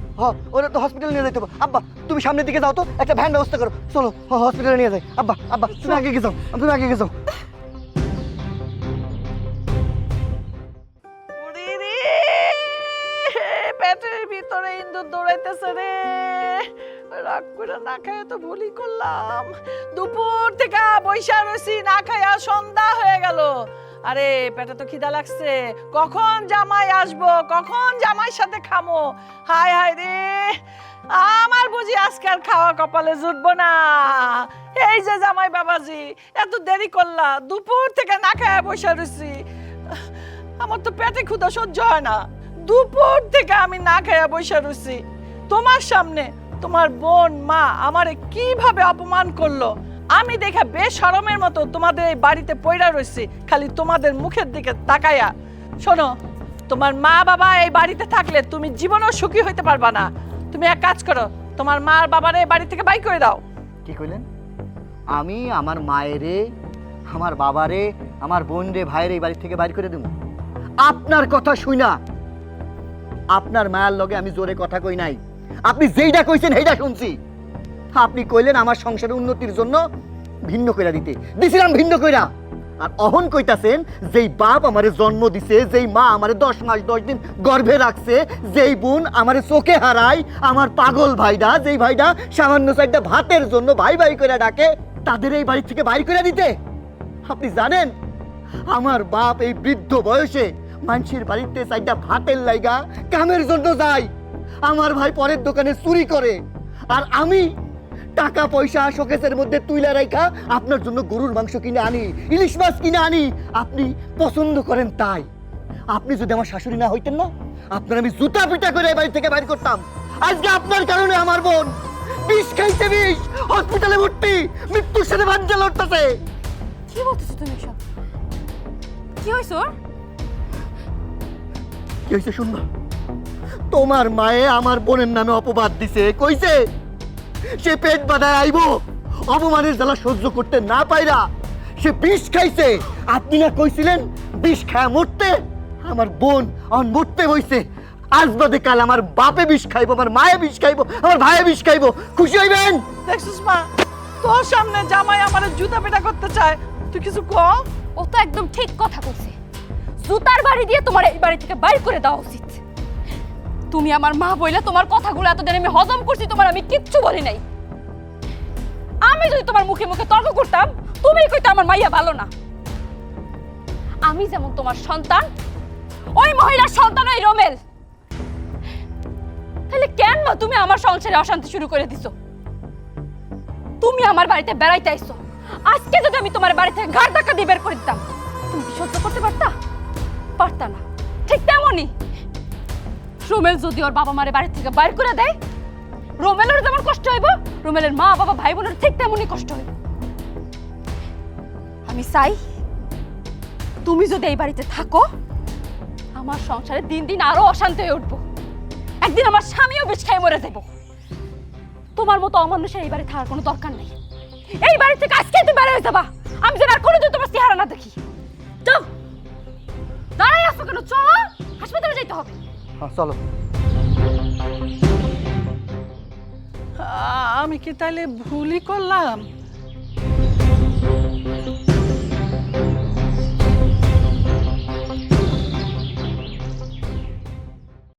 ওরা তো হসপিটালে নিয়ে যাইতে হবে। আব্বা, তুমি সামনের দিকে যাও তো, একটা ভ্যান ব্যবস্থা করো, চলো হসপিটালে নিয়ে যাই। আব্বা আব্বা, তুমি আগে গেছো, তুমি আগে গেছো। পেটের ভিতরে ইন্দুর দৌড়াইতেছে রে। রাগ করে না খায় তো ভুলই করলাম। দুপুর থেকে বৈশা রয়েছি, না খাইয়া সন্ধ্যা হয়ে গেল। আরে পেটে তো খিদা লাগছে, কখন জামাই আসবো, কখন জামাইয়ের সাথে খামো। হায় হায় রে, আমার বুঝি আজকে আর খাওয়া কপালে জুটবো না। এই যে জামাই বাবাজি, এত দেরি করলা, দুপুর থেকে না খায়া বসে রয়েছি। আমার তো পেটে ক্ষুধা সহ্য হয় না, দুপুর থেকে আমি না খায়া বসে রয়েছি। তোমার সামনে তোমার বোন মা আমারে কিভাবে অপমান করলো, আমি দেখে বেশরমের মতো তোমাদের এই বাড়িতে পইড়া রয়েছি, খালি তোমাদের মুখের দিকে তাকায়া। শোনো, তোমার মা বাবা এই বাড়িতে থাকলে তুমি জীবনেও সুখী হইতে পারবা না। তুমি এক কাজ করো, তোমার মা আর বাবারে এই বাড়ি থেকে বাই করে দাও। কি কইলেন? আমি আমার মায়েরে, আমার বাবারে, আমার বোন রে, ভাইয়ের এই বাড়ি থেকে বাইর করে দেব? আপনার কথা শুই না, আপনার মায়ের লগে আমি জোরে কথা কই নাই। আপনি যেইটা কইছেন সেইটা শুনছি। আপনি কইলেন আমার সংসারের উন্নতির জন্য ভিন্ন কইরা দিছিলাম ভিন্ন কইরা। আর অহন কইতাছেন যেই বাপ আমারে জন্ম দিছে, যেই মা আমারে 10 মাস 10 দিন গর্ভে রাখছে, যেই বোন আমারে চোখে হারায়, আমার পাগল ভাইডা, যেই ভাইডা সামান্য চারটা ভাতের জন্য ভাই ভাই করে ডাকে, তাদের এই বাড়ি থেকে বাইর করে দিতে? আপনি জানেন আমার বাপ এই বৃদ্ধ বয়সে মানুষের বাড়িতে চারটা ভাতের লাইগা কামের জন্য যায়, আমার ভাই পরের দোকানে চুরি করে, আর আমি টাকা পয়সা শোকেসের মধ্যে তুইলা রাইখা আপনার জন্য গরুর মাংস কিনে আনি, ইলিশ মাছ কিনে আনি। আপনি পছন্দ করেন তাই। আপনি যদি আমার শাশুড়ি না হইতেন না, আপনার আমি জুতা পিটা করে এই বাড়ি থেকে বাইর করতাম। আজকে আপনার কারণে আমার বোন বিষ খাইছে, বিষ, হসপিটালে ভর্তি, মৃত্যুর সাথে ভাঞ্জা লড়তেছে। কি বলতেছো তুমি সব? কি হইছে ওর? কি হয়েছে শুনবা? তোমার মায়ে আমার বোনের নামে অপবাদ দিছে, কইছে সে পেট বাঁধায় আইব, অপমানের জ্বালা সহ্য করতে না পাইরা সে বিষ খাইছে। আপনি না কইছিলেন বিষ খায় মরতে? আমার বোন আমার মরতে বইছে। আজ বাদে কাল আমার বাপে বিষ খাইবো, আমার মায়ে বিষ খাইবো, আমার ভাইয়ে বিষ খাইবো। খুশি হইবেন? দেখছিস মা, তোর সামনে জামাই আমারে জুতা পেটা করতে চায়, তুই কিছু কম। ও তো একদম ঠিক কথা কইছে। জুতার বাড়ি দিয়ে তোমার এই বাড়ি থেকে বাইর করে দেওয়া উচিত। তুমি আমার মা বইলে তোমার কথাগুলো এতদিন আমি হজম করছি, তোমার আমি কিচ্ছু বলি নাই। আমি যদি তোমার মুখে মুখে তর্ক করতাম, তুমি কইতে আমার মাইয়া ভালো না। আমি যেমন তোমার সন্তান, ওই মহিলার সন্তান ওই রোমেল। তাহলে কেন মা তুমি আমার সংসারে অশান্তি শুরু করে দিছো? তুমি আমার বাড়িতে বেড়াইতে আইছো, আজকে যদি আমি তোমার বাড়ি থেকে ঘাড় ধাক্কা দিয়ে বের করে দিতাম, তুমি কি সহ্য করতে পারতা? পারতা না। ঠিক তেমনই রোমেল যদি ওর বাবা মারে বাড়ি থেকে বাইর করে দেয়, রোমেলের যেমন কষ্ট হইব, রোমেলের মা বাবা ভাই বোনের ঠিক তেমনই কষ্ট হইব। আমি চাই তুমি যদি এই বাড়িতে থাকো, আমার সংসারে দিন দিন আরো অশান্তি হয়ে উঠবো। একদিন আমার স্বামীও বিষ খাই মরে যাবো। তোমার মতো অমানুষের এই বাড়ি থাকার কোনো দরকার নেই। এই বাড়ি থেকে আজকে তুমি বের হয়ে যাবা, আমি যেন আর কোনোদিন তোমার চেহারা না দেখি। যাও, দাঁড়াই আসো কেন? চলো, হাসপাতালে যাইতে হবে। চলো। আমি কি তাইলে ভুলই করলাম?